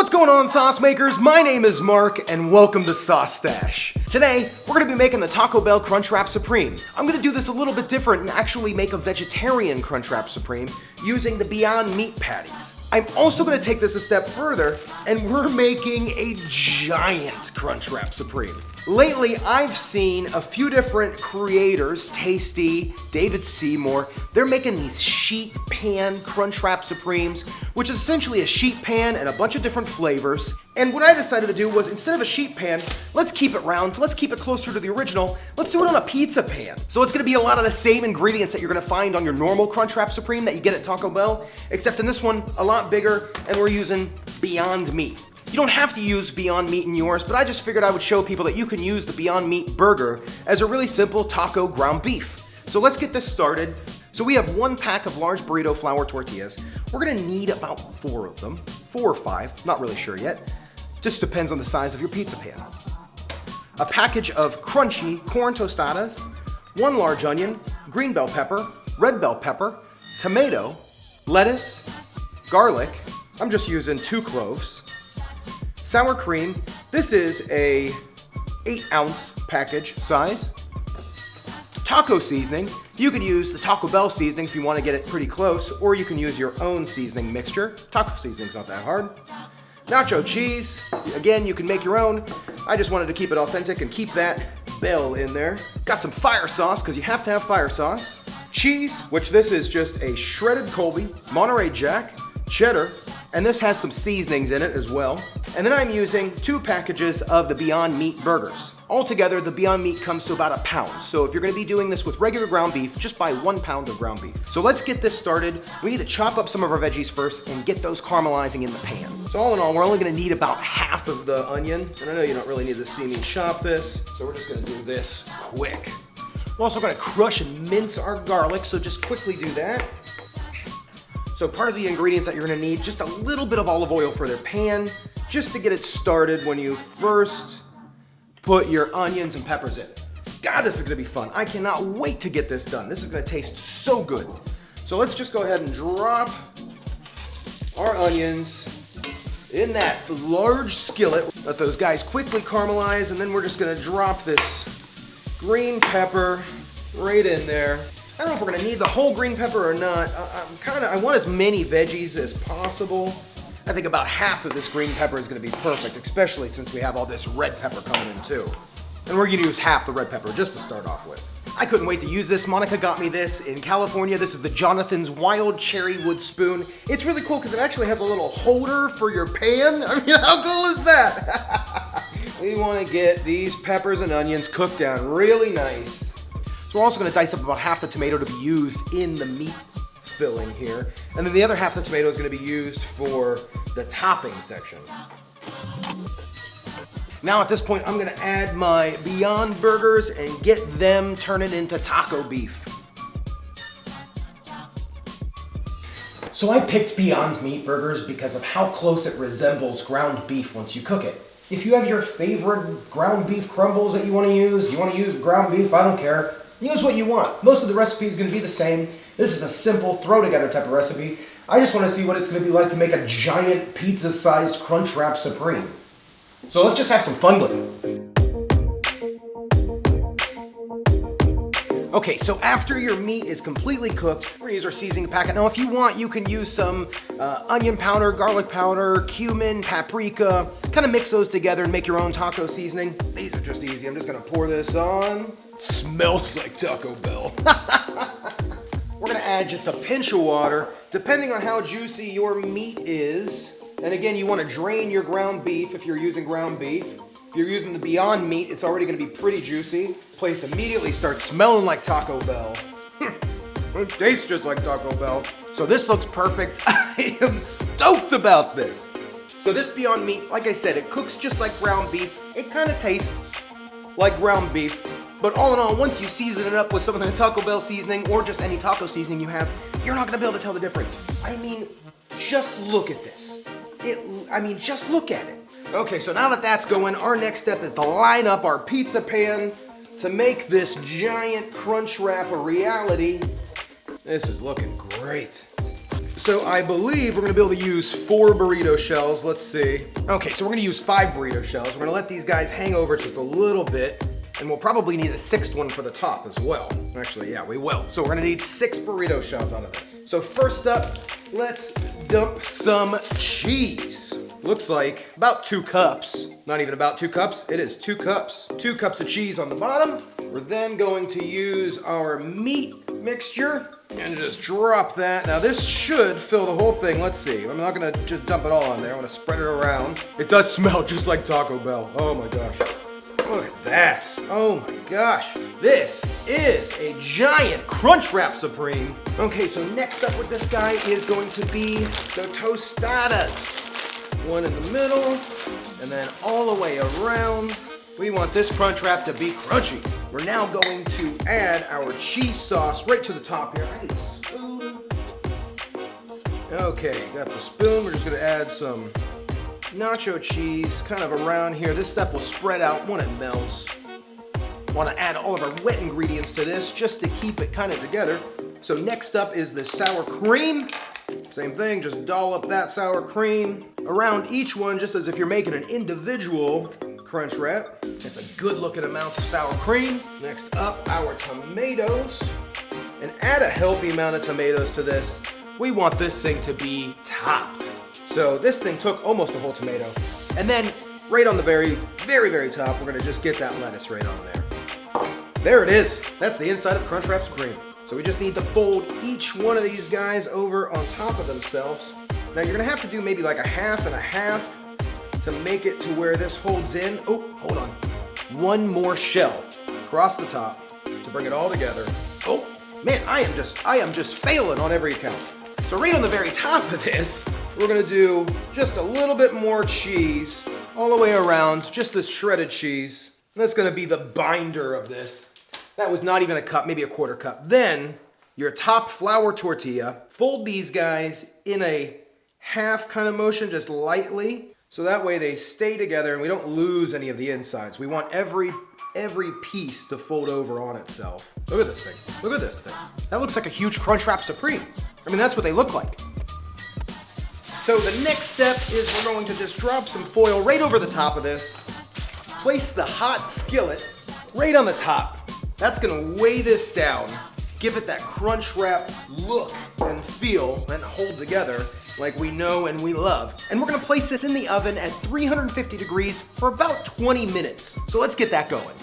What's going on, sauce makers? My name is Mark, and welcome to Sauce Stache. Today, we're gonna be making the Taco Bell Crunchwrap Supreme. I'm gonna do this a little bit different and actually make a vegetarian Crunchwrap Supreme using the Beyond Meat patties. I'm also gonna take this a step further, and we're making a giant Crunchwrap Supreme. Lately, I've seen a few different creators, Tasty, David Seymour, they're making these sheet pan Crunchwrap Supremes, which is essentially a sheet pan and a bunch of different flavors. And what I decided to do was, instead of a sheet pan, let's keep it round, let's keep it closer to the original, let's do it on a pizza pan. So it's gonna be a lot of the same ingredients that you're gonna find on your normal Crunchwrap Supreme that you get at Taco Bell, except in this one, a lot bigger, and we're using Beyond Meat. You don't have to use Beyond Meat in yours, but I just figured I would show people that you can use the Beyond Meat burger as a really simple taco ground beef. So let's get this started. So we have 1 pack of large burrito flour tortillas. We're gonna need about 4 of them, 4 or 5, not really sure yet. Just depends on the size of your pizza pan. A package of crunchy corn tostadas, 1 large onion, green bell pepper, red bell pepper, tomato, lettuce, garlic. I'm just using 2 cloves. Sour cream. This is a 8-ounce package size. Taco seasoning. You could use the Taco Bell seasoning if you want to get it pretty close, or you can use your own seasoning mixture. Taco seasoning's not that hard. Nacho cheese. Again, you can make your own. I just wanted to keep it authentic and keep that bell in there. Got some fire sauce, because you have to have fire sauce. Cheese, which this is just a shredded Colby, Monterey Jack, cheddar, and this has some seasonings in it as well. And then I'm using 2 packages of the Beyond Meat burgers. Altogether, the Beyond Meat comes to about 1 pound. So if you're gonna be doing this with regular ground beef, just buy 1 pound of ground beef. So let's get this started. We need to chop up some of our veggies first and get those caramelizing in the pan. So all in all, we're only gonna need about half of the onion. And I know you don't really need to see me chop this, so we're just gonna do this quick. We're also gonna crush and mince our garlic, so just quickly do that. So part of the ingredients that you're gonna need, just a little bit of olive oil for their pan, just to get it started when you first put your onions and peppers in. God, this is gonna be fun. I cannot wait to get this done. This is gonna taste so good. So let's just go ahead and drop our onions in that large skillet. Let those guys quickly caramelize, and then we're just gonna drop this green pepper right in there. I don't know if we're gonna need the whole green pepper or not. I want as many veggies as possible. I think about half of this green pepper is gonna be perfect, especially since we have all this red pepper coming in too. And we're gonna use half the red pepper just to start off with. I couldn't wait to use this. Monica got me this in California. This is the Jonathan's Wild Cherry Wood Spoon. It's really cool because it actually has a little holder for your pan. I mean, how cool is that? We wanna get these peppers and onions cooked down really nice. So we're also gonna dice up about half the tomato to be used in the meat filling here. And then the other half of the tomato is gonna be used for the topping section. Now at this point, I'm gonna add my Beyond burgers and get them turning into taco beef. So I picked Beyond Meat burgers because of how close it resembles ground beef once you cook it. If you have your favorite ground beef crumbles that you wanna use ground beef, I don't care. Use what you want. Most of the recipe is gonna be the same. This is a simple throw together type of recipe. I just wanna see what it's gonna be like to make a giant pizza-sized Crunchwrap Supreme. So let's just have some fun with it. Okay, so after your meat is completely cooked, we're gonna use our seasoning packet. Now if you want, you can use some onion powder, garlic powder, cumin, paprika, kind of mix those together and make your own taco seasoning. These are just easy. I'm just gonna pour this on. Smells like Taco Bell. We're gonna add just a pinch of water, depending on how juicy your meat is. And again, you wanna drain your ground beef if you're using ground beef. If you're using the Beyond Meat, it's already gonna be pretty juicy. This place immediately starts smelling like Taco Bell. It tastes just like Taco Bell. So this looks perfect. I am stoked about this. So this Beyond Meat, like I said, it cooks just like ground beef. It kind of tastes like ground beef. But all in all, once you season it up with some of the Taco Bell seasoning or just any taco seasoning you have, you're not gonna be able to tell the difference. I mean, just look at this. Just look at it. Okay, so now that that's going, our next step is to line up our pizza pan to make this giant Crunchwrap a reality. This is looking great. So I believe we're gonna be able to use 4 burrito shells. Let's see. Okay, so we're gonna use 5 burrito shells. We're gonna let these guys hang over just a little bit, and we'll probably need a 6th one for the top as well. Actually, yeah, we will. So we're gonna need 6 burrito shells out of this. So first up, let's dump some cheese. Looks like about 2 cups. Not even about 2 cups, it is 2 cups. 2 cups of cheese on the bottom. We're then going to use our meat mixture and just drop that. Now this should fill the whole thing. Let's see. I'm not gonna just dump it all on there. I'm gonna spread it around. It does smell just like Taco Bell. Oh my gosh. Look at that. Oh my gosh. This is a giant Crunchwrap Supreme. Okay, so next up with this guy is going to be the tostadas. One in the middle, and then all the way around. We want this Crunchwrap to be crunchy. We're now going to add our cheese sauce right to the top here. I need a spoon. Okay, got the spoon. We're just gonna add some nacho cheese kind of around here. This stuff will spread out when it melts. Want to add all of our wet ingredients to this just to keep it kind of together. So next up is the sour cream. Same thing, just dollop that sour cream around each one, just as if you're making an individual Crunchwrap. It's a good looking amount of sour cream. Next up, our tomatoes. And add a healthy amount of tomatoes to this. We want this thing to be topped. So this thing took almost a whole tomato. And then right on the very, very, very top, we're gonna just get that lettuce right on there. There it is. That's the inside of Crunchwrap Supreme. So we just need to fold each one of these guys over on top of themselves. Now you're gonna have to do maybe like a half and a half to make it to where this holds in. Oh, hold on. One more shell across the top to bring it all together. Oh, man, I am just failing on every account. So right on the very top of this, we're gonna do just a little bit more cheese all the way around, just this shredded cheese. That's gonna be the binder of this. That was not even a cup, maybe a quarter cup. Then your top flour tortilla, fold these guys in a half kind of motion, just lightly, so that way they stay together and we don't lose any of the insides. We want every piece to fold over on itself. Look at this thing. Look at this thing. That looks like a huge Crunchwrap Supreme. I mean, that's what they look like. So the next step is we're going to just drop some foil right over the top of this. Place the hot skillet right on the top. That's gonna weigh this down, give it that Crunchwrap look and feel and hold together like we know and we love. And we're gonna place this in the oven at 350 degrees for about 20 minutes. So let's get that going.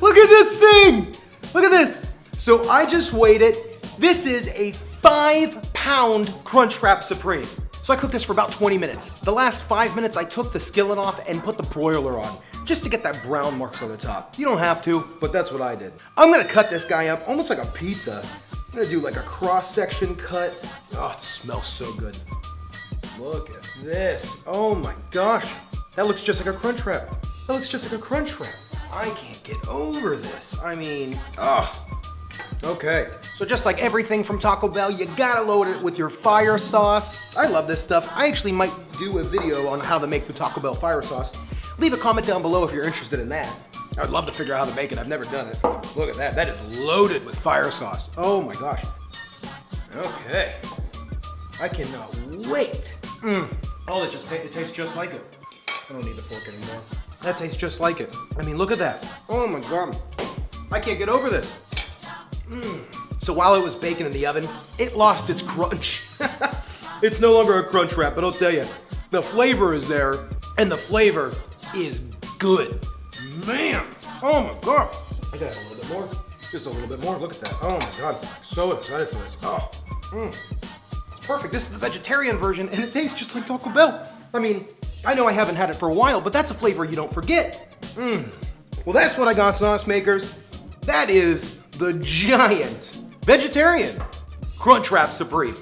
Look at this thing! Look at this! So I just weighed it. This is a 5-pound Crunchwrap Supreme. So I cooked this for about 20 minutes. The last 5 minutes I took the skillet off and put the broiler on, just to get that brown marks on the top. You don't have to, but that's what I did. I'm gonna cut this guy up almost like a pizza. I'm gonna do like a cross-section cut. Oh, it smells so good. Look at this. Oh my gosh. That looks just like a Crunchwrap. That looks just like a Crunchwrap. I can't get over this. I mean, okay. So just like everything from Taco Bell, you gotta load it with your fire sauce. I love this stuff. I actually might do a video on how to make the Taco Bell fire sauce. Leave a comment down below if you're interested in that. I would love to figure out how to make it. I've never done it. Look at that. That is loaded with fire sauce. Oh my gosh. Okay. I cannot wait. Oh, it tastes just like it. I don't need the fork anymore. That tastes just like it. I mean, look at that. Oh my God. I can't get over this. So while it was baking in the oven, it lost its crunch. It's no longer a Crunchwrap, but I'll tell you, the flavor is there, and the flavor is good. Man, oh my God. I gotta add a little bit more, just a little bit more. Look at that. Oh my God, so excited for this. Oh, it's perfect. This is the vegetarian version, and it tastes just like Taco Bell. I mean, I know I haven't had it for a while, but that's a flavor you don't forget. Well, that's what I got, sauce makers. That is the giant vegetarian Crunchwrap Supreme.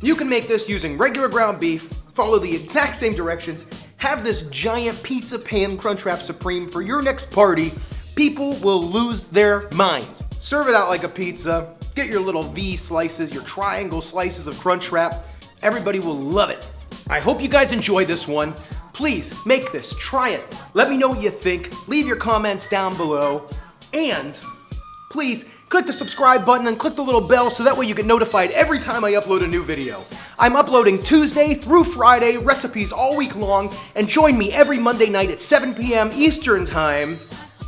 You can make this using regular ground beef, follow the exact same directions, have this giant pizza pan Crunchwrap Supreme for your next party, People will lose their mind. Serve it out like a pizza. Get your little V slices, your triangle slices of Crunchwrap. Everybody will love it. I hope you guys enjoyed this one. Please make this, try it. Let me know what you think. Leave your comments down below. And please click the subscribe button and click the little bell so that way you get notified every time I upload a new video. I'm uploading Tuesday through Friday, recipes all week long, and join me every Monday night at 7 p.m. Eastern Time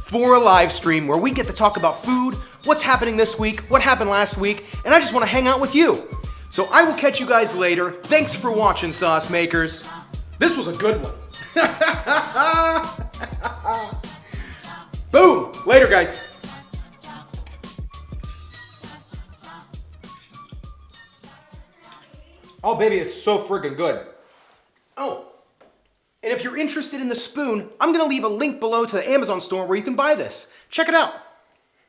for a live stream where we get to talk about food, what's happening this week, what happened last week, and I just want to hang out with you. So I will catch you guys later. Thanks for watching, sauce makers. This was a good one. Boom! Later, guys. Oh, baby, it's so friggin' good. Oh, and if you're interested in the spoon, I'm gonna leave a link below to the Amazon store where you can buy this. Check it out.